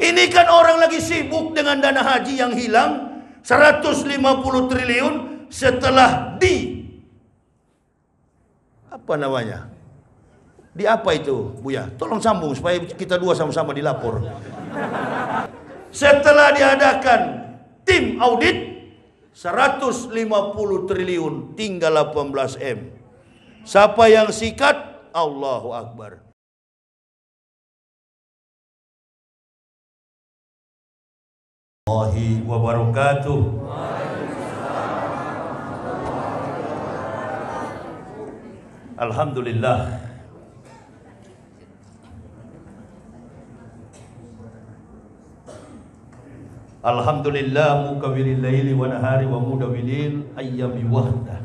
Ini kan orang lagi sibuk dengan dana haji yang hilang 150 triliun setelah apa namanya? Di apa itu, Buya? Tolong sambung supaya kita dua sama-sama dilapor. Setelah diadakan tim audit 150 triliun tinggal 18 M. Siapa yang sikat? Allahu Akbar. Warahmatullahi wabarakatuh. Alhamdulillah. Alhamdulillah mukawwiril laili wa nahari wa mudawwilil ayyami wahda.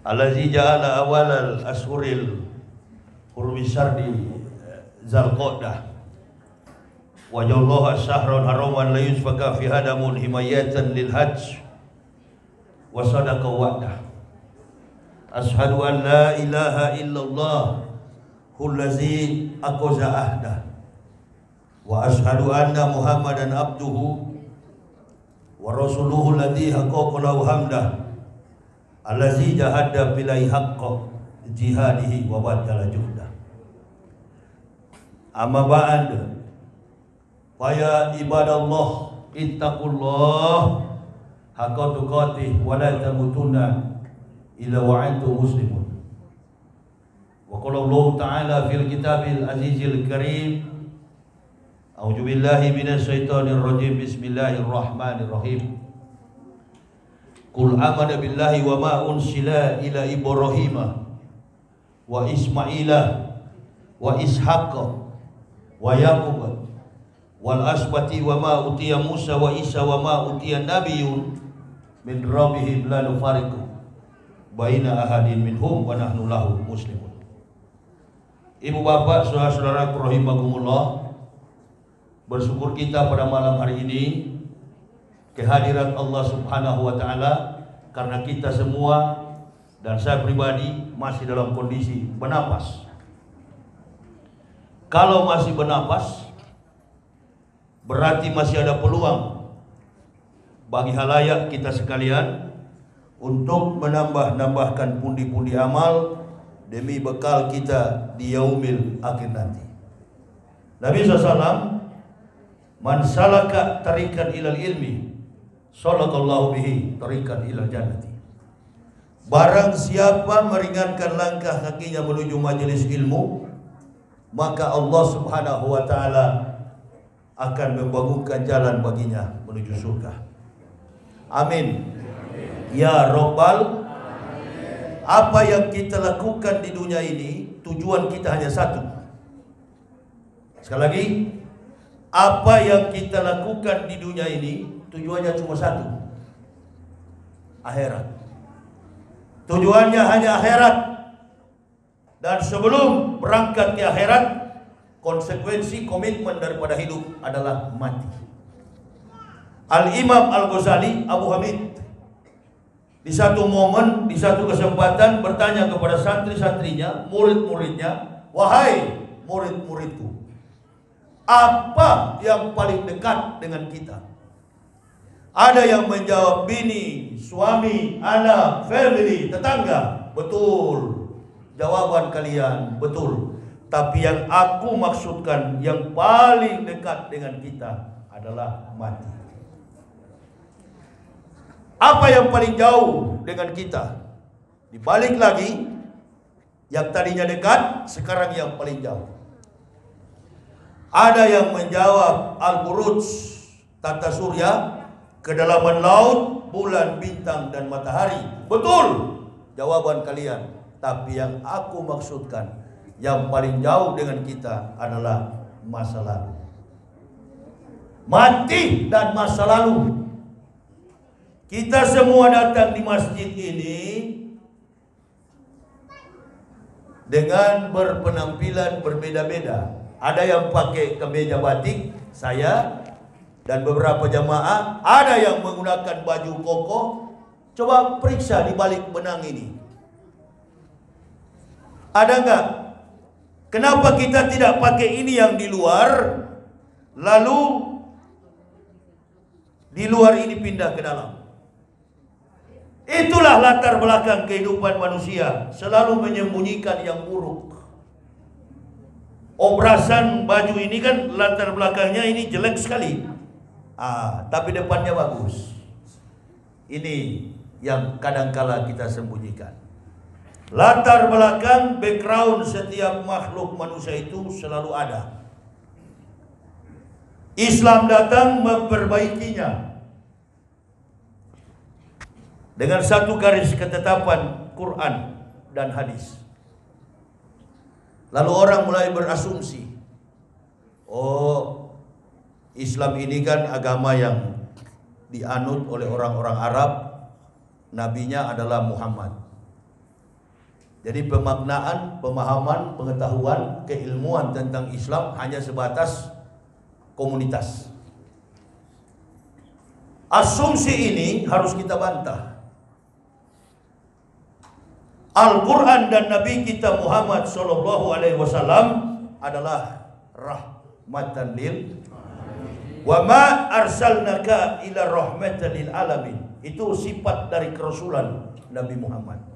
Allazi ja'ala awalal ashuril hurmi syardi Zulqa'dah wa ja'alaha syahran haraman la yusfaka fi hadamun himayatan lil hajj wa sadaqa wa'dah. Ashhadu an la ilaha illallah hullazi aqaza ahdah wa ashhadu anna muhammadan abduhu wa rasuluhu alladhi haqqaqa lahu hamdah allazi jahada bilai haqqa jihadihi wa badala juhdah. Amma ba'd, fa ya ibadallah ittaqullah haqqa tuqatih wa la tamutunna illa wa antum muslimun. Wa qala Allah ta'ala fil kitabil azizil karim, a'udzu billahi minasy syaithanir rajim, bismillahirrahmanirrahim. Qul amana billahi wa ma unsila ila Ibrahima wa Ismaila wa Ishaqa wa Yaqub wal asbati wa ma utiya Musa wa Isa wa ma utiya nabiyyun min rabbihim la nufariqu baina ahadin minhum wa nahnu lahu muslimun. Ibu bapak, saudara-saudara rahimakumullah, bersyukur kita pada malam hari ini kehadiran Allah Subhanahu wa taala karena kita semua dan saya pribadi masih dalam kondisi bernapas. Kalau masih bernapas berarti masih ada peluang bagi halayak kita sekalian untuk menambahkan pundi-pundi amal demi bekal kita di yaumil akhir nanti. Nabi SAW, man salaka tarikan ilal ilmi sallallahu bihi tarikan ilal jannati. Barang siapa meringankan langkah kakinya menuju majelis ilmu, maka Allah Subhanahu wa taala akan membangunkan jalan baginya menuju surga. Amin. Ya Rabbal. Apa yang kita lakukan di dunia ini, tujuan kita hanya satu. Sekali lagi, apa yang kita lakukan di dunia ini tujuannya cuma satu, akhirat. Tujuannya hanya akhirat. Dan sebelum berangkat ke akhirat, konsekuensi komitmen daripada hidup adalah mati. Al-Imam Al-Ghazali, Abu Hamid, di satu momen, di satu kesempatan bertanya kepada santri-santrinya, murid-muridnya, wahai murid-muridku, apa yang paling dekat dengan kita? Ada yang menjawab bini, suami, anak, family, tetangga. Betul, jawaban kalian betul. Tapi yang aku maksudkan yang paling dekat dengan kita adalah mati. Apa yang paling jauh dengan kita? Dibalik lagi, yang tadinya dekat, sekarang yang paling jauh. Ada yang menjawab Al-Buruj, tata surya, kedalaman laut, bulan, bintang, dan matahari. Betul jawaban kalian. Tapi yang aku maksudkan, yang paling jauh dengan kita adalah masa lalu. Mati dan masa lalu. Kita semua datang di masjid ini dengan berpenampilan berbeda-beda. Ada yang pakai kemeja batik, saya dan beberapa jamaah. Ada yang menggunakan baju koko. Coba periksa di balik benang ini. Ada enggak Kenapa kita tidak pakai ini yang di luar, lalu di luar ini pindah ke dalam? Itulah latar belakang kehidupan manusia, selalu menyembunyikan yang buruk. Obrasan baju ini kan latar belakangnya ini jelek sekali, tapi depannya bagus. Ini yang kadangkala kita sembunyikan. Latar belakang, background setiap makhluk manusia itu selalu ada. Islam datang memperbaikinya dengan satu garis ketetapan Quran dan hadis. Lalu orang mulai berasumsi, oh, Islam ini kan agama yang dianut oleh orang-orang Arab, nabinya adalah Muhammad. Jadi pemaknaan, pemahaman, pengetahuan, keilmuan tentang Islam hanya sebatas komunitas. Asumsi ini harus kita bantah. Al-Quran dan Nabi kita Muhammad SAW adalah rahmatan lil wa ma arsalnaka ila rahmatan lil alamin. Itu sifat dari kerasulan Nabi Muhammad.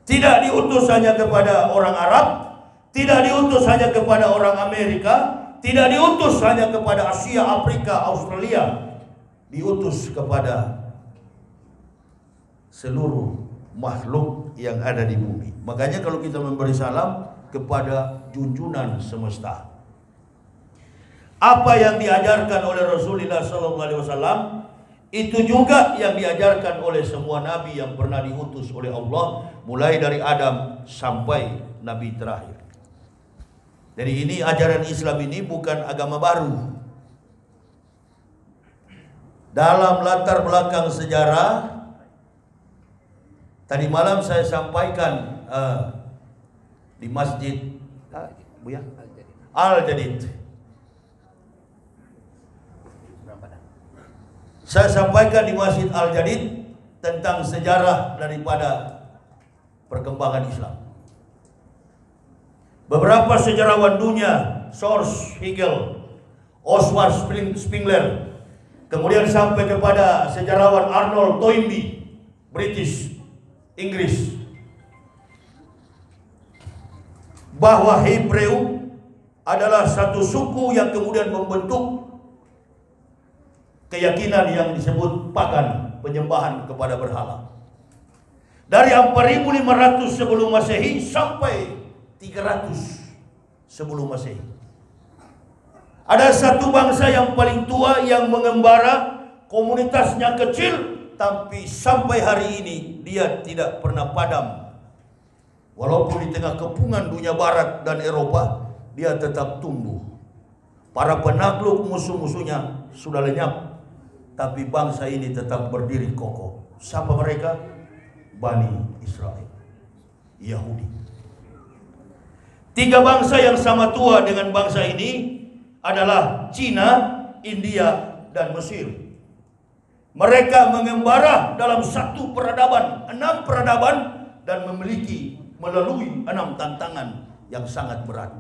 Tidak diutus hanya kepada orang Arab, tidak diutus hanya kepada orang Amerika, tidak diutus hanya kepada Asia, Afrika, Australia. Diutus kepada seluruh makhluk yang ada di bumi. Makanya kalau kita memberi salam kepada junjunan semesta, apa yang diajarkan oleh Rasulullah SAW itu juga yang diajarkan oleh semua nabi yang pernah diutus oleh Allah, mulai dari Adam sampai nabi terakhir. Jadi ini ajaran Islam ini bukan agama baru. Dalam latar belakang sejarah, tadi malam saya sampaikan di Masjid Al-Jadid. Saya sampaikan di Masjid Al-Jadid tentang sejarah daripada perkembangan Islam. Beberapa sejarawan dunia, George Hegel, Oswald Spengler, kemudian sampai kepada sejarawan Arnold Toynbee, British, Inggris, bahwa Hebreu adalah satu suku yang kemudian membentuk keyakinan yang disebut pagan, penyembahan kepada berhala. Dari 4500 sebelum Masehi sampai 300 sebelum Masehi. Ada satu bangsa yang paling tua yang mengembara, komunitasnya kecil, tapi sampai hari ini dia tidak pernah padam. Walaupun di tengah kepungan dunia barat dan Eropa, dia tetap tumbuh. Para penakluk musuh-musuhnya sudah lenyap, tapi bangsa ini tetap berdiri kokoh. Siapa mereka? Bani Israel, Yahudi. Tiga bangsa yang sama tua dengan bangsa ini adalah Cina, India, dan Mesir. Mereka mengembara dalam satu peradaban, 6 peradaban, dan memiliki melalui 6 tantangan yang sangat berat.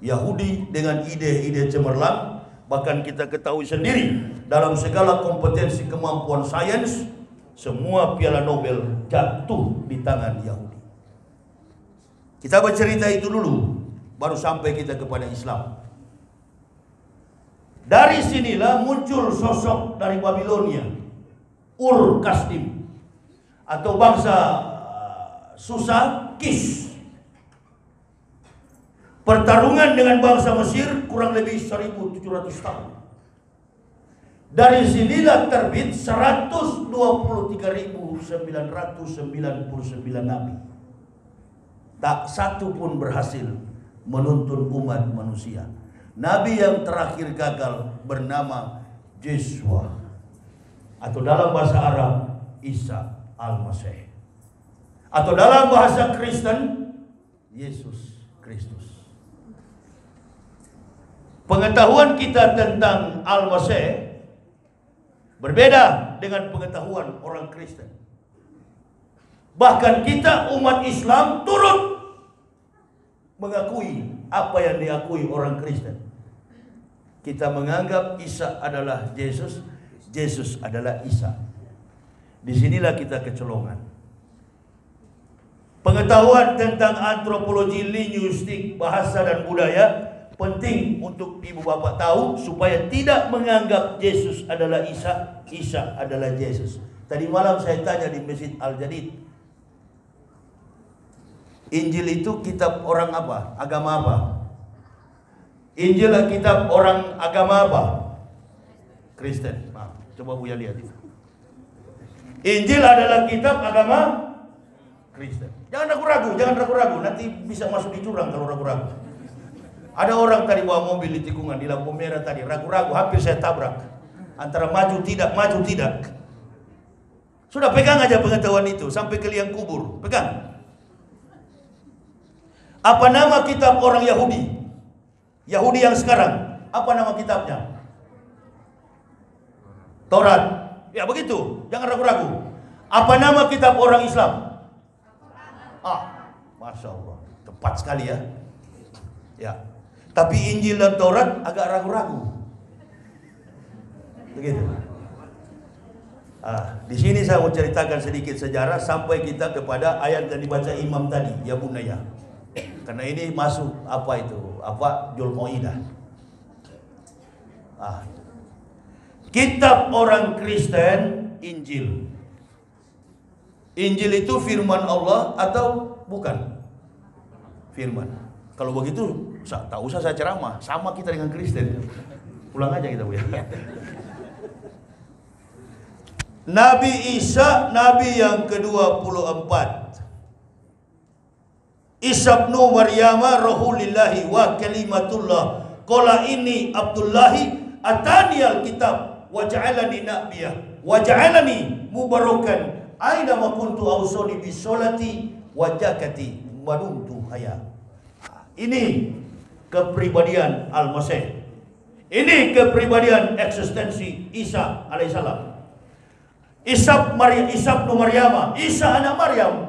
Yahudi dengan ide-ide cemerlang, bahkan kita ketahui sendiri dalam segala kompetensi kemampuan sains, semua piala Nobel jatuh di tangan Yahudi. Kita bercerita itu dulu, baru sampai kita kepada Islam. Dari sinilah muncul sosok dari Babilonia, Ur-Kasdim, atau bangsa Susa, Kish. Pertarungan dengan bangsa Mesir kurang lebih 1700 tahun. Dari sinilah terbit 123.999 nabi. Tak satu pun berhasil menuntun umat manusia. Nabi yang terakhir gagal bernama Yeshua, atau dalam bahasa Arab Isa Al-Masih, atau dalam bahasa Kristen Yesus Kristus. Pengetahuan kita tentang Al-Masih berbeda dengan pengetahuan orang Kristen. Bahkan kita umat Islam turut mengakui apa yang diakui orang Kristen. Kita menganggap Isa adalah Yesus, Yesus adalah Isa. Disinilah kita kecolongan. Pengetahuan tentang antropologi linguistik, bahasa dan budaya penting untuk ibu bapak tahu supaya tidak menganggap Yesus adalah Isa, Isa adalah Yesus. Tadi malam saya tanya di Masjid Al-Jadid, Injil itu kitab orang apa? Agama apa? Injil adalah kitab orang agama apa? Kristen. Nah, coba Buya lihat itu. Injil adalah kitab agama Kristen. Jangan ragu-ragu, nanti bisa masuk di jurang kalau ragu-ragu. Ada orang tadi bawa mobil di tikungan di lampu merah tadi, ragu-ragu, hampir saya tabrak. Antara maju tidak. Sudah pegang aja pengetahuan itu sampai ke liang kubur, pegang. Apa nama kitab orang Yahudi? Yahudi yang sekarang, apa nama kitabnya? Taurat. Ya begitu, jangan ragu-ragu. Apa nama kitab orang Islam? Masya Allah, tepat sekali ya. Ya. Tapi Injil dan Taurat agak ragu-ragu. Begitu. Di sini saya mau ceritakan sedikit sejarah sampai kita kepada ayat yang dibaca imam tadi, ya bunaya. Karena ini masuk Dzulqa'dah. Kitab orang Kristen, Injil. Injil itu firman Allah atau bukan? Firman. Kalau begitu, tak usah saya ceramah, sama kita dengan Kristen. Pulang aja kita, Bu ya. Nabi Isa, Nabi yang ke-24. Isa ibnu Maryam Rahulillahi wa kalimatullah. Qala inni Abdullahi atani alkitab wa ja'alani nabiyah wa ja'alani mubarakan aina ma kuntu awsani bis sholati wa zakati wa dumtu haya. Ini kepribadian Al-Masih. Ini kepribadian eksistensi Isa alaihissalam. Isa bin Maryam, Isa anak Maryam.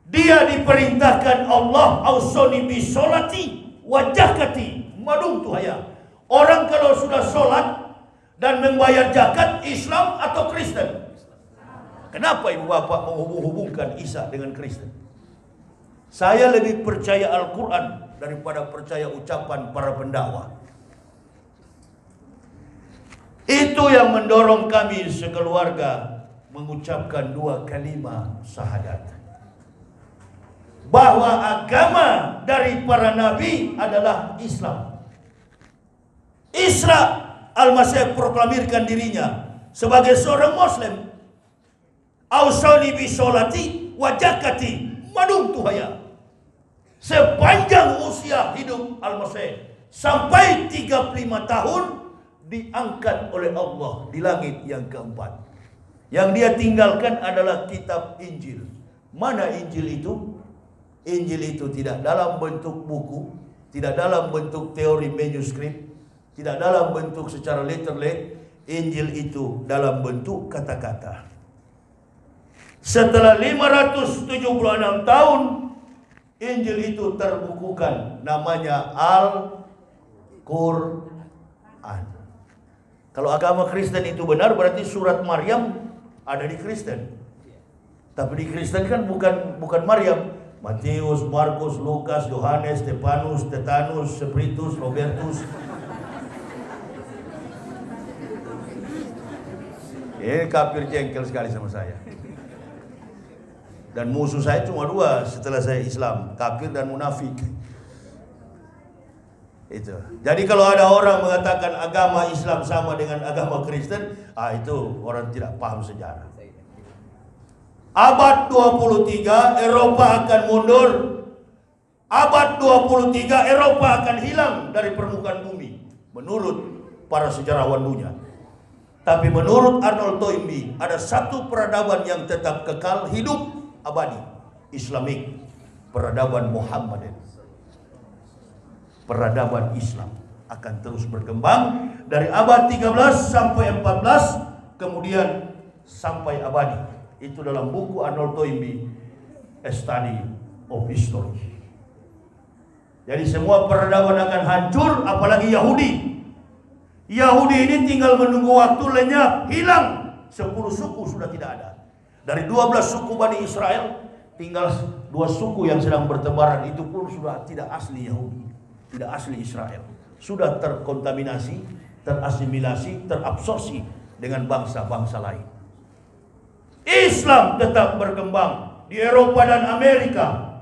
Dia diperintahkan Allah ausoni bi sholati wa zakati madum tuhaya. Orang kalau sudah sholat dan membayar zakat, Islam atau Kristen? Kenapa ibu bapak menghubung-hubungkan Isa dengan Kristen? Saya lebih percaya Al-Quran daripada percaya ucapan para pendakwa. Itu yang mendorong kami sekeluarga mengucapkan 2 kalimat syahadat. Bahwa agama dari para nabi adalah Islam. Isa Al-Masih proklamirkan dirinya sebagai seorang Muslim. Ausani bi sholati wa zakati madum tuhaya. Sepanjang usia hidup Al-Masih sampai 35 tahun diangkat oleh Allah di langit yang keempat. Yang dia tinggalkan adalah kitab Injil. Mana Injil itu? Injil itu tidak dalam bentuk buku, tidak dalam bentuk teori manuskrip, tidak dalam bentuk secara letterlet. Injil itu dalam bentuk kata-kata. Setelah 576 tahun Injil itu terbukukan, namanya Al-Quran. Kalau agama Kristen itu benar, berarti surat Maryam ada di Kristen. Tapi di Kristen kan bukan Maryam. Matius, Markus, Lukas, Yohanes, Stefanus, Tetanus, Spiritus, Robertus. Kafir jengkel sekali sama saya. Dan musuh saya cuma 2 setelah saya Islam, kafir dan munafik. Itu. Jadi kalau ada orang mengatakan agama Islam sama dengan agama Kristen, itu orang tidak paham sejarah. Abad 23 Eropa akan mundur. Abad 23 Eropa akan hilang dari permukaan bumi menurut para sejarawan dunia. Tapi menurut Arnold Toynbee ada satu peradaban yang tetap kekal hidup abadi, Islamik, peradaban Muhammadin. Peradaban Islam akan terus berkembang dari abad 13 sampai 14, kemudian sampai abadi. Itu dalam buku Arnold Toynbee, A Study of History. Jadi semua peradaban akan hancur, apalagi Yahudi. Yahudi ini tinggal menunggu waktu lenyap, hilang. 10 suku sudah tidak ada. Dari 12 suku Bani Israel, tinggal 2 suku yang sedang bertebaran. Itu pun sudah tidak asli Yahudi, tidak asli Israel. Sudah terkontaminasi, terasimilasi, terabsorpsi dengan bangsa-bangsa lain. Islam tetap berkembang di Eropa dan Amerika.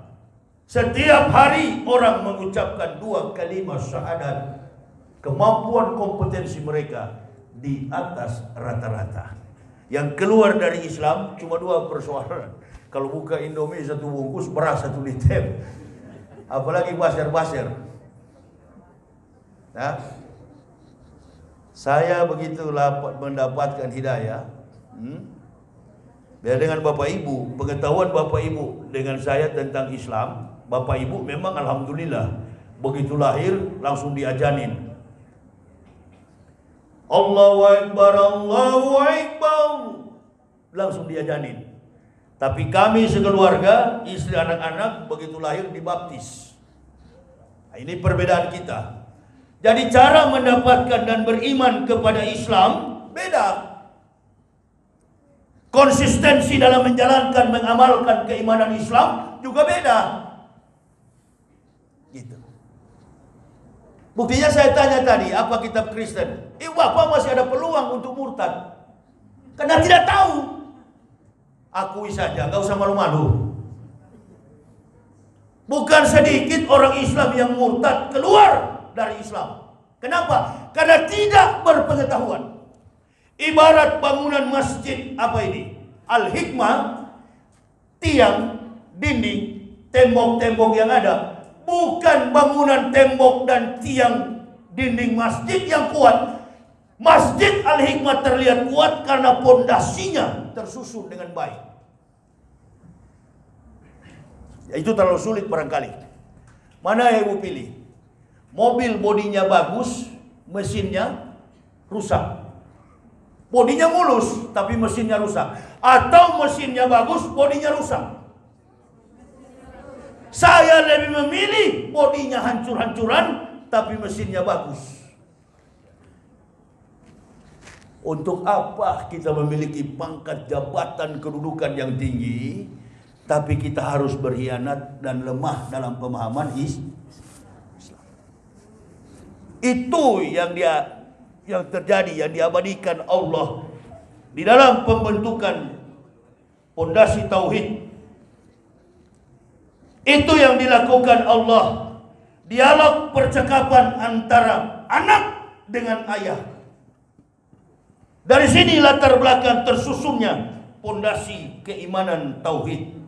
Setiap hari orang mengucapkan 2 kalimat syahadat. Kemampuan kompetensi mereka di atas rata-rata. Yang keluar dari Islam cuma 2 persoalan. Kalau buka Indomie 1 bungkus, beras 1 liter. Apalagi basir-basir. Nah, saya begitu mendapatkan hidayah. Biar dengan Bapak Ibu, pengetahuan Bapak Ibu dengan saya tentang Islam, Bapak Ibu memang alhamdulillah begitu lahir langsung diajanin. Allahu Akbar, Allahu Akbar. Langsung diajanin. Tapi kami sekeluarga, istri anak-anak begitu lahir dibaptis. Nah, ini perbedaan kita. Jadi cara mendapatkan dan beriman kepada Islam beda. Konsistensi dalam menjalankan, mengamalkan keimanan Islam juga beda. Gitu. Buktinya saya tanya tadi, apa kitab Kristen? Bapak masih ada peluang untuk murtad. Karena tidak tahu. Akui saja, gak usah malu-malu. Bukan sedikit orang Islam yang murtad keluar dari Islam. Kenapa? Karena tidak berpengetahuan. Ibarat bangunan masjid apa ini? Al-Hikmah, tiang, dinding, tembok-tembok yang ada. Bukan bangunan tembok dan tiang dinding masjid yang kuat. Masjid Al-Hikmah terlihat kuat karena pondasinya tersusun dengan baik. Ya, itu terlalu sulit barangkali. Mana yang ibu pilih? Mobil bodinya bagus, mesinnya rusak. Bodinya mulus, tapi mesinnya rusak. Atau mesinnya bagus, bodinya rusak. Saya lebih memilih bodinya hancur-hancuran, tapi mesinnya bagus. Untuk apa kita memiliki pangkat jabatan kedudukan yang tinggi, tapi kita harus berkhianat dan lemah dalam pemahaman Islam? Itu yang terjadi, yang diabadikan Allah di dalam pembentukan pondasi tauhid. Itu yang dilakukan Allah. Dialog percakapan antara anak dengan ayah. Dari sini latar belakang tersusunnya pondasi keimanan tauhid.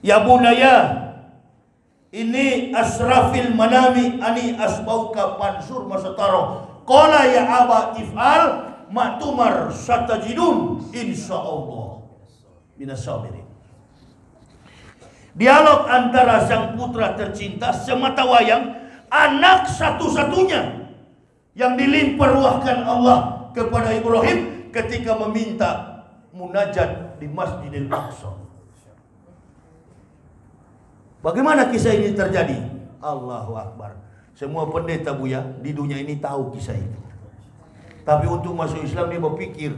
Ya bunaya, ini asrafil manami ani asbauka pansur masataro. Qala ya aba if'al ma'tumar satajidun insyaallah minas sabirin. Dialog antara sang putra tercinta semata wayang, anak satu-satunya yang dilimpahruahkan Allah kepada Ibrahim ketika meminta munajat di Masjidil Aqsa. Bagaimana kisah ini terjadi? Allahu Akbar. Semua pendeta Buya di dunia ini tahu kisah itu. Tapi untuk masuk Islam dia berpikir,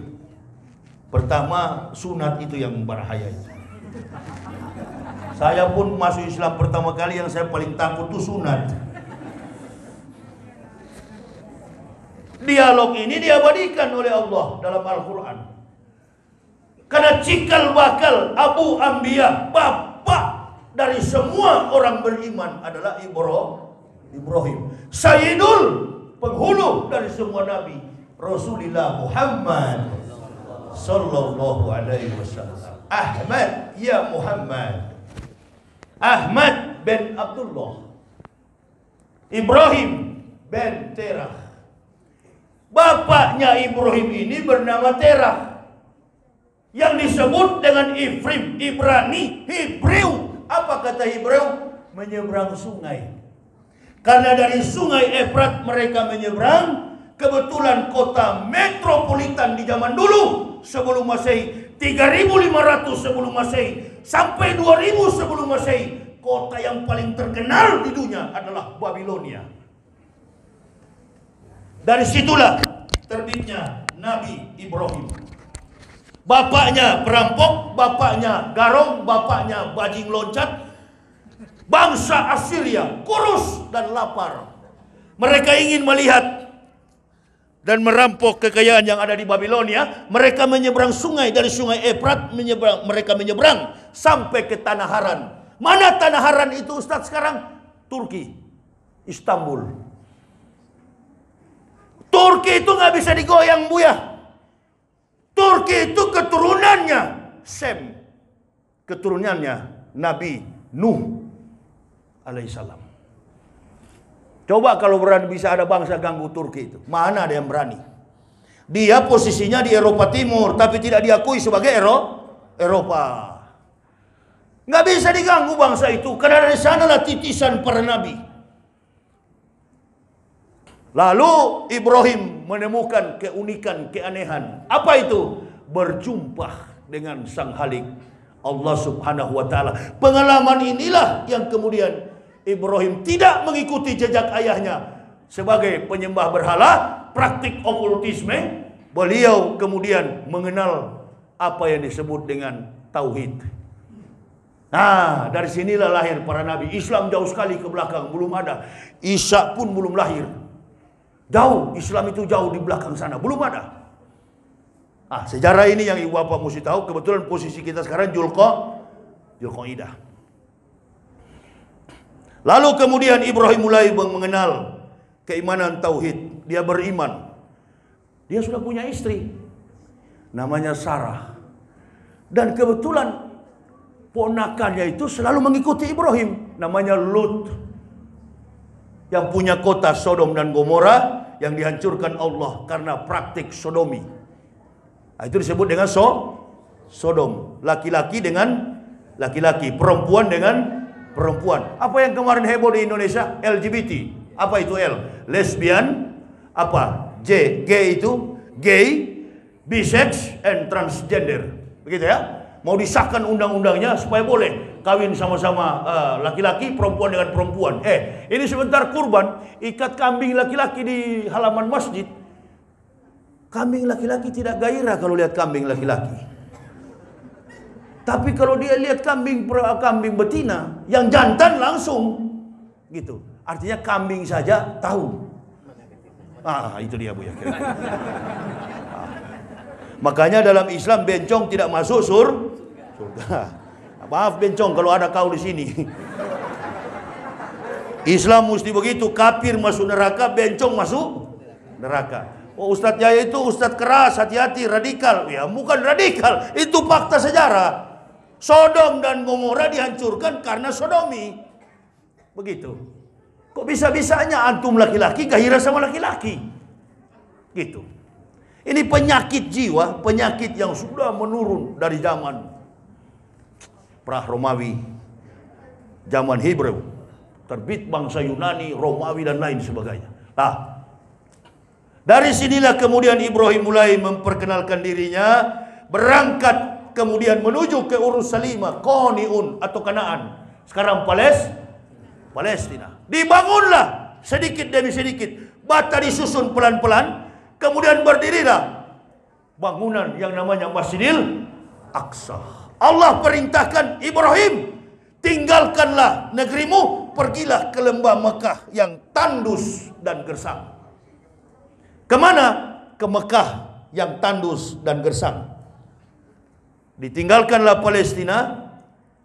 pertama sunat itu yang berbahaya itu. Saya pun masuk Islam pertama kali yang saya paling takut itu sunat. Dialog ini diabadikan oleh Allah dalam Al-Quran. Karena cikal bakal Abu Anbiya, bapak dari semua orang beriman adalah Ibrahim. Sayyidul, penghulu dari semua nabi, Rasulullah Muhammad sallallahu alaihi wasallam. Ahmad, ya Muhammad. Ahmad bin Abdullah. Ibrahim bin Terah. Bapaknya Ibrahim ini bernama Terah, yang disebut dengan Ifrim, Ibrani, Hebreu. Apa kata Hebreu? Menyeberang sungai. Karena dari sungai Efrat mereka menyeberang. Kebetulan kota metropolitan di zaman dulu sebelum Masehi, 3.500 sebelum Masehi sampai 2.000 sebelum Masehi, kota yang paling terkenal di dunia adalah Babilonia. Dari situlah terbitnya Nabi Ibrahim. Bapaknya perampok, bapaknya garong, bapaknya bajing loncat. Bangsa Assyria kurus dan lapar. Mereka ingin melihat dan merampok kekayaan yang ada di Babilonia. Mereka menyeberang sungai, dari sungai Efrat mereka menyeberang sampai ke Tanah Haran. Mana Tanah Haran itu Ustaz sekarang? Turki, Istanbul. Turki itu nggak bisa digoyang, Buya. Turki itu keturunannya Sem, keturunannya Nabi Nuh alaihissalam. Coba kalau berani bisa ada bangsa ganggu Turki itu. Mana ada yang berani? Dia posisinya di Eropa Timur, tapi tidak diakui sebagai Eropa. Nggak bisa diganggu bangsa itu, karena dari sanalah titisan para nabi. Lalu Ibrahim menemukan keunikan, keanehan. Apa itu? Berjumpa dengan Sang Halik, Allah Subhanahu wa Ta'ala. Pengalaman inilah yang kemudian Ibrahim tidak mengikuti jejak ayahnya sebagai penyembah berhala, praktik okultisme. Beliau kemudian mengenal apa yang disebut dengan tauhid. Nah, dari sinilah lahir para nabi. Islam jauh sekali ke belakang, belum ada. Isa pun belum lahir. Jauh, Islam itu jauh di belakang sana, belum ada. Ah, sejarah ini yang ibu bapak mesti tahu. Kebetulan posisi kita sekarang Dzulqa'dah. Lalu kemudian Ibrahim mulai mengenal keimanan tauhid. Dia beriman. Dia sudah punya istri, namanya Sarah. Dan kebetulan ponakannya itu selalu mengikuti Ibrahim, namanya Lut, yang punya kota Sodom dan Gomora yang dihancurkan Allah karena praktik sodomi. Nah, itu disebut dengan Sodom. Laki-laki dengan laki-laki, perempuan dengan perempuan. Apa yang kemarin heboh di Indonesia? LGBT. Apa itu L? Lesbian. Apa? J. Gay itu gay, bisex, and transgender. Begitu ya? Mau disahkan undang-undangnya supaya boleh kawin sama-sama laki-laki, perempuan dengan perempuan. Ini sebentar kurban, ikat kambing laki-laki di halaman masjid. Kambing laki-laki tidak gairah kalau lihat kambing laki-laki. Tapi kalau dia lihat kambing betina yang jantan langsung gitu. Artinya kambing saja tahu. Itu dia Bu ya. Makanya dalam Islam bencong tidak masuk surga. Maaf bencong kalau ada kau di sini. Islam mesti begitu, kafir masuk neraka, bencong masuk neraka. Oh, Ustadz Jaya itu Ustadz keras, hati-hati, radikal. Ya bukan radikal, itu fakta sejarah. Sodom dan Gomora dihancurkan karena sodomi. Begitu. Kok bisa-bisanya antum laki-laki gairah sama laki-laki? Gitu. Ini penyakit jiwa, penyakit yang sudah menurun dari zaman pra-Romawi, zaman Hebrew, terbit bangsa Yunani, Romawi dan lain sebagainya. Nah, dari sinilah kemudian Ibrahim mulai memperkenalkan dirinya, berangkat kemudian menuju ke Urushalima, Qoniun atau Kanaan. Sekarang Palestina. Dibangunlah sedikit demi sedikit, bata disusun pelan-pelan. Kemudian berdirilah bangunan yang namanya Masjidil Aqsa. Allah perintahkan Ibrahim, tinggalkanlah negerimu, pergilah ke lembah Mekah yang tandus dan gersang. Kemana? Ke Mekah yang tandus dan gersang. Ditinggalkanlah Palestina,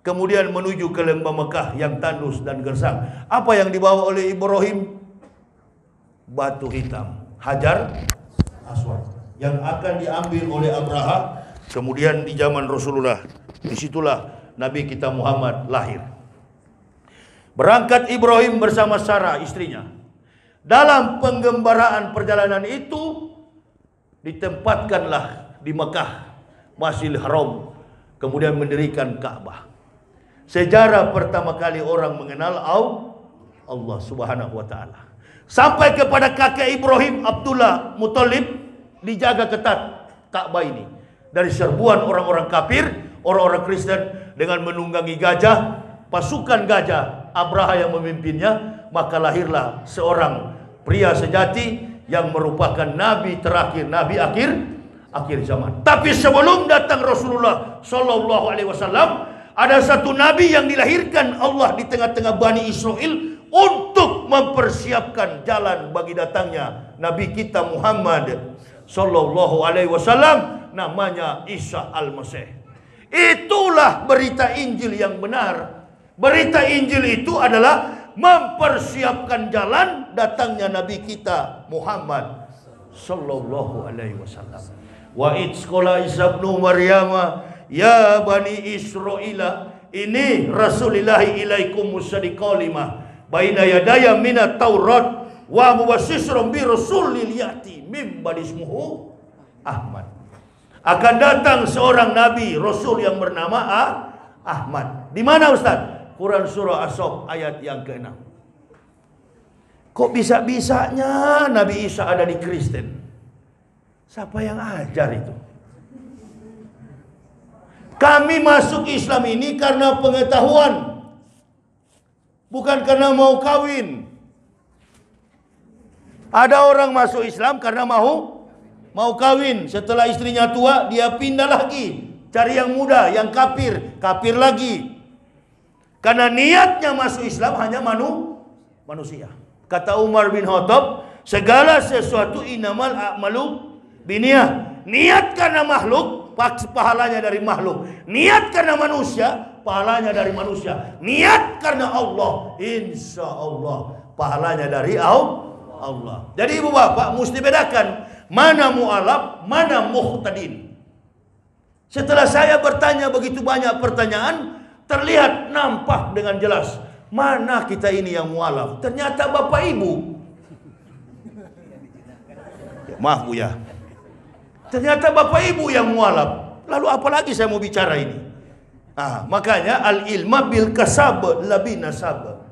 kemudian menuju ke lembah Mekah yang tandus dan gersang. Apa yang dibawa oleh Ibrahim? Batu hitam, Hajar Aswad, yang akan diambil oleh Abraha. Kemudian di zaman Rasulullah, disitulah Nabi kita Muhammad lahir. Berangkat Ibrahim bersama Sarah istrinya. Dalam penggembaraan perjalanan itu ditempatkanlah di Mekah Masjidil Haram, kemudian mendirikan Ka'bah. Sejarah pertama kali orang mengenal Allah Subhanahu wa Ta'ala. Sampai kepada kakek Ibrahim, Abdullah Muthalib, dijaga ketat Ka'bah ini dari serbuan orang-orang kafir, orang-orang Kristen dengan menunggangi gajah, pasukan gajah, Abraha yang memimpinnya, maka lahirlah seorang pria sejati yang merupakan nabi terakhir, nabi akhir zaman. Tapi sebelum datang Rasulullah Shallallahu Alaihi Wasallam, ada satu nabi yang dilahirkan Allah di tengah-tengah Bani Israel untuk mempersiapkan jalan bagi datangnya Nabi kita Muhammad Sallallahu Alaihi Wasallam, namanya Isa Al-Masih. Itulah berita Injil yang benar. Berita Injil itu adalah mempersiapkan jalan datangnya Nabi kita Muhammad Sallallahu Alaihi Wasallam. Wa idskola Isa ibnu Maryam ya Bani Israila ini Rasulillahi ilaikum musaddiqan lima baina yadaya minat Taurat wa mubasyshiran bi rasulil yati mim bani ismuhu Ahmad. Akan datang seorang nabi rasul yang bernama Ahmad. Di mana Ustaz? Quran surah As-Saff ayat yang ke-6. Kok bisa-bisanya Nabi Isa ada di Kristen? Siapa yang ajar itu? Kami masuk Islam ini karena pengetahuan, bukan karena mau kawin. Ada orang masuk Islam karena mau kawin. Setelah istrinya tua, dia pindah lagi, cari yang muda, yang kafir lagi. Karena niatnya masuk Islam hanya manusia. Kata Umar bin Khattab, segala sesuatu innamal a'malu biniyah. Niat karena makhluk, pahalanya dari makhluk. Niat karena manusia, pahalanya dari manusia. Niat karena Allah, insya Allah pahalanya dari Allah. Jadi ibu bapak mesti bedakan mana mu'alaf, mana muhtadin. Setelah saya bertanya begitu banyak pertanyaan, terlihat nampak dengan jelas mana kita ini yang mu'alaf. Ternyata bapak ibu, maaf Bu ya, ternyata bapak ibu yang mualaf. Lalu apalagi saya mau bicara ini? Makanya al-ilma bil kasab labi nasab.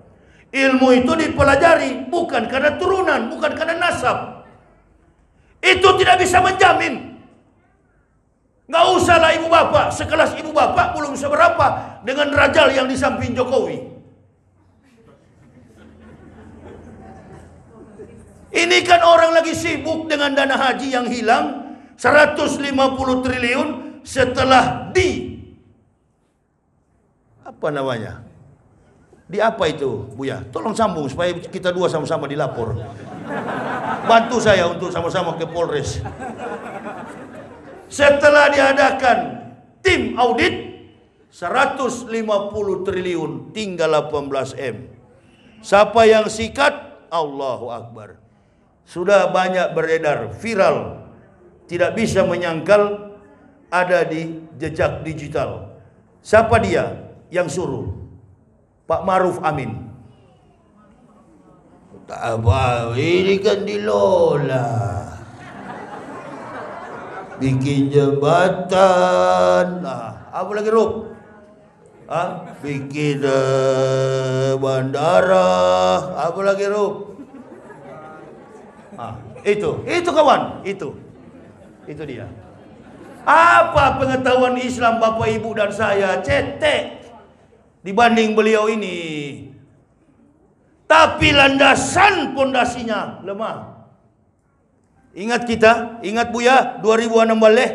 Ilmu itu dipelajari bukan karena turunan, bukan karena nasab. Itu tidak bisa menjamin. Nggak usahlah ibu bapak, sekelas ibu bapak belum seberapa dengan rajal yang di samping Jokowi. Ini kan orang lagi sibuk dengan dana haji yang hilang 150 triliun setelah apa namanya? Di apa itu, Buya? Tolong sambung supaya kita dua sama-sama dilapor. Bantu saya untuk sama-sama ke Polres. Setelah diadakan tim audit 150 triliun tinggal 18 M. Siapa yang sikat? Allahu Akbar. Sudah banyak beredar, viral. Tidak bisa menyangkal ada di jejak digital. Siapa dia yang suruh? Pak Maruf Amin. Tak apa, ini kan dilola. Bikin jembatan. Apa lagi Rup? Bikin bandara. Apa lagi Rup? Itu kawan, itu dia. Apa pengetahuan Islam Bapak Ibu dan saya? Cetek dibanding beliau ini. Tapi landasan pondasinya lemah. Ingat kita, ingat Buya 2016 balik.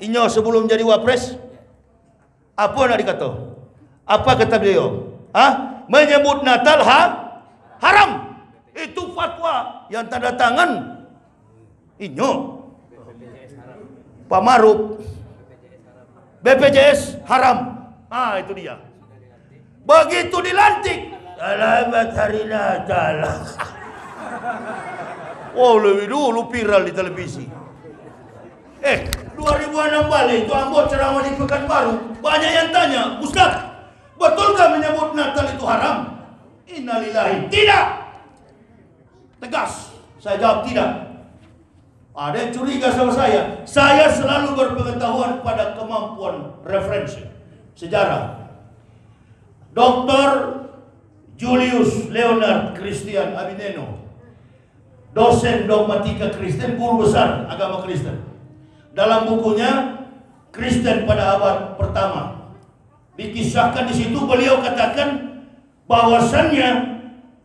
Inyo sebelum jadi wapres. Apa nak dikata? Apa kata beliau? Menyebut Natal haram. Itu fatwa yang tanda tangan Inyo Pak Maruf. BPJS haram. Itu dia. Begitu dilantik, selamat hari Natal. Lebih dulu viral di televisi. 2006 balik itu Ambo ceramah di Pekanbaru. Banyak yang tanya, Ustaz, betulkah menyebut Natal itu haram? Innalillahi. Tidak. Tegas. Saya jawab tidak. Ada yang curiga sama saya. Saya selalu berpengetahuan pada kemampuan referensi sejarah. Dr. Julius Leonard Christian Abineno, dosen dogmatika Kristen, guru besar agama Kristen. Dalam bukunya Kristen pada abad pertama, Dikisahkan di situ beliau katakan bahwasannya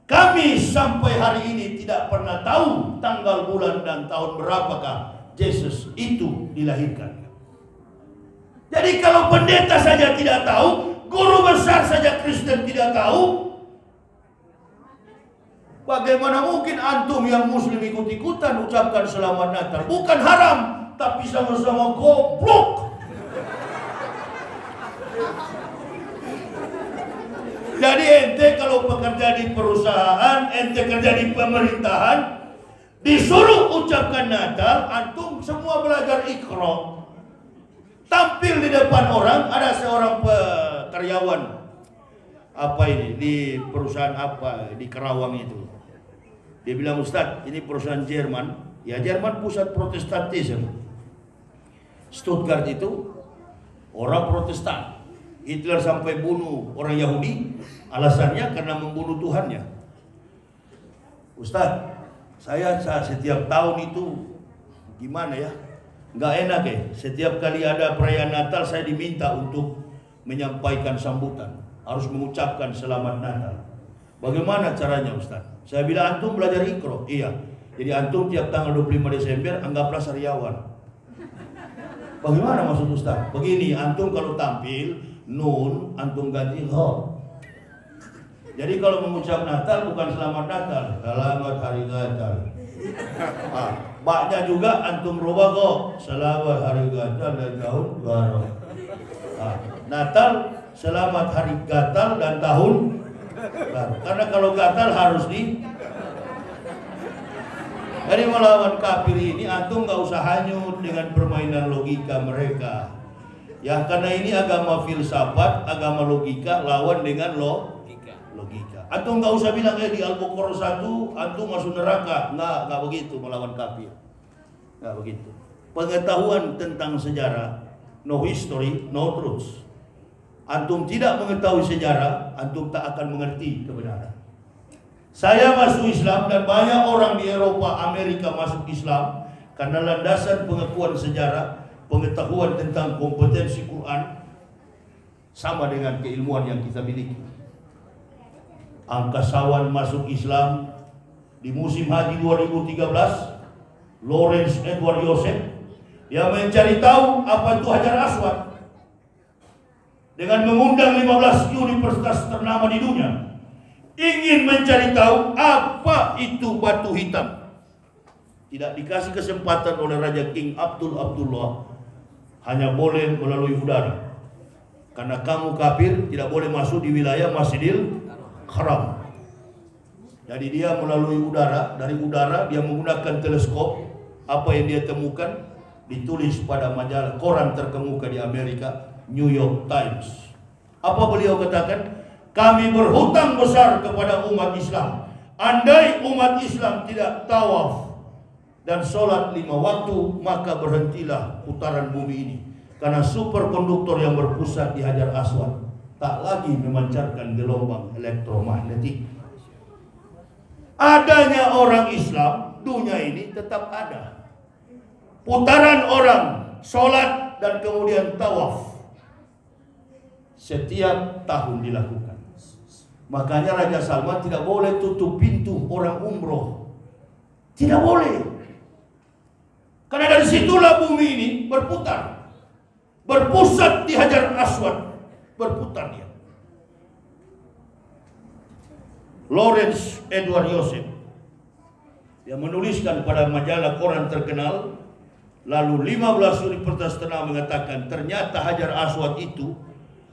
kami sampai hari ini tidak pernah tahu tanggal, bulan, dan tahun berapakah Yesus itu dilahirkan. Jadi kalau pendeta saja tidak tahu, guru besar saja Kristen tidak tahu, bagaimana mungkin antum yang muslim ikut-ikutan ucapkan selamat Natal? Bukan haram, tapi sama-sama goblok. Jadi ente kalau bekerja di perusahaan, ente kerja di pemerintahan, disuruh ucapkan Natal, antum semua belajar Iqra. Tampil di depan orang, ada seorang karyawan apa ini di perusahaan apa di Kerawang itu. Dia bilang, Ustadz, ini perusahaan Jerman. Ya, Jerman pusat Protestantisme. Stuttgart itu orang Protestan. Hitler sampai bunuh orang Yahudi, alasannya karena membunuh Tuhannya. Ustadz, saya setiap tahun itu gimana ya? Nggak enak ya. Setiap kali ada perayaan Natal saya diminta untuk menyampaikan sambutan, harus mengucapkan selamat Natal. Bagaimana caranya, Ustaz? Saya bilang, antum belajar Iqra. Iya. Jadi antum tiap tanggal 25 Desember anggaplah sariawan. Bagaimana maksud Ustaz? Begini, antum kalau tampil nun, antum ganti ha. Jadi kalau mengucap Natal bukan selamat Natal, selamat hari Natal. Baknya juga antum rubah kok, selamat hari Natal dan tahun baru. Natal selamat hari gatal dan tahun baru. Karena kalau gatal harus Jadi melawan kafir ini antum nggak usah hanyut dengan permainan logika mereka. Ya, karena ini agama filsafat, agama logika lawan dengan logika. Antum nggak usah bilang di Al-Baqarah 1 antum masuk neraka. Nggak begitu melawan kafir. Nggak begitu. Pengetahuan tentang sejarah, no history, no truth. Antum tidak mengetahui sejarah, antum tak akan mengerti kebenaran. Saya masuk Islam dan banyak orang di Eropa, Amerika masuk Islam karena landasan pengakuan sejarah, pengetahuan tentang kompetensi Quran sama dengan keilmuan yang kita miliki. Angkasawan masuk Islam di musim haji 2013, Lawrence Edward Joseph, dia mencari tahu apa itu Hajar Aswad dengan mengundang 15 universitas ternama di dunia, ingin mencari tahu apa itu batu hitam. Tidak dikasih kesempatan oleh Raja King Abdullah, hanya boleh melalui udara. Karena kamu kafir tidak boleh masuk di wilayah Masjidil Haram. Jadi dia melalui udara, dari udara dia menggunakan teleskop. Apa yang dia temukan ditulis pada majalah koran terkemuka di Amerika, New York Times. Apa beliau katakan? Kami berhutang besar kepada umat Islam. Andai umat Islam tidak tawaf dan sholat 5 waktu, maka berhentilah putaran bumi ini. Karena superkonduktor yang berpusat di Hajar Aswad tak lagi memancarkan gelombang elektromagnetik. Adanya orang Islam, dunia ini tetap ada. Putaran orang, sholat dan kemudian tawaf setiap tahun dilakukan. Makanya Raja Salman tidak boleh tutup pintu orang umroh. Tidak boleh. Karena dari situlah bumi ini berputar. Berpusat di Hajar Aswad. Berputar dia. Lawrence Edward Joseph yang menuliskan pada majalah koran terkenal, lalu 15 universitas ternama mengatakan ternyata Hajar Aswad itu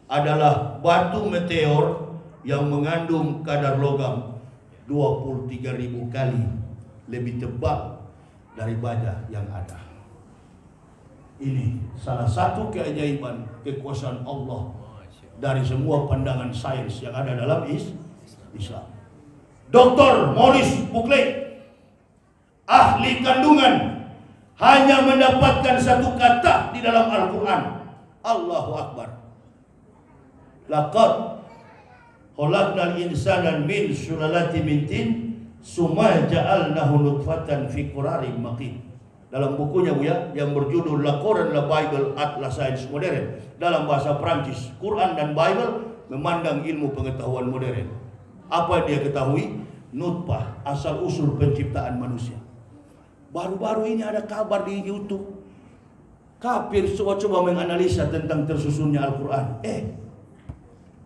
adalah batu meteor yang mengandung kadar logam 23.000 kali lebih tebal dari baja yang ada. Ini salah satu keajaiban kekuasaan Allah dari semua pandangan sains yang ada dalam Islam. Dr. Maurice Buckley, ahli kandungan, hanya mendapatkan satu kata di dalam Al-Quran, Allahu Akbar. Laqad khalaqnal insana min sulalatin min tin summa ja'alnahu nutfatan fi qararin makin. dalam bukunya Buya yang berjudul La Quran, La Bible at La Science Modern, dalam bahasa Prancis. Quran dan Bible memandang ilmu pengetahuan modern. Apa dia ketahui? Nutfah, asal usul penciptaan manusia. Baru-baru ini ada kabar di YouTube, kafir coba menganalisa tentang tersusunnya Al-Quran.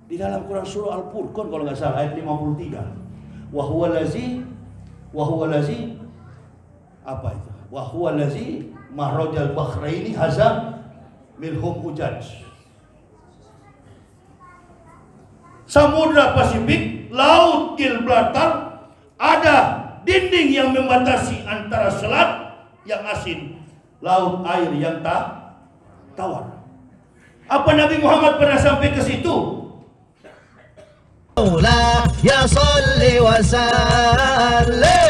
Di dalam Quran surah Al-Furqan kalau nggak salah ayat 53, wa huwa lazi apa itu? Wa huwa lazi marajal bahraini hazam minhum ujaj. Samudra Pasifik, laut Gibraltar, ada dinding yang membatasi antara selat yang asin, laut air yang tawar. Apa Nabi Muhammad pernah sampai ke situ? Ya salli wa sallim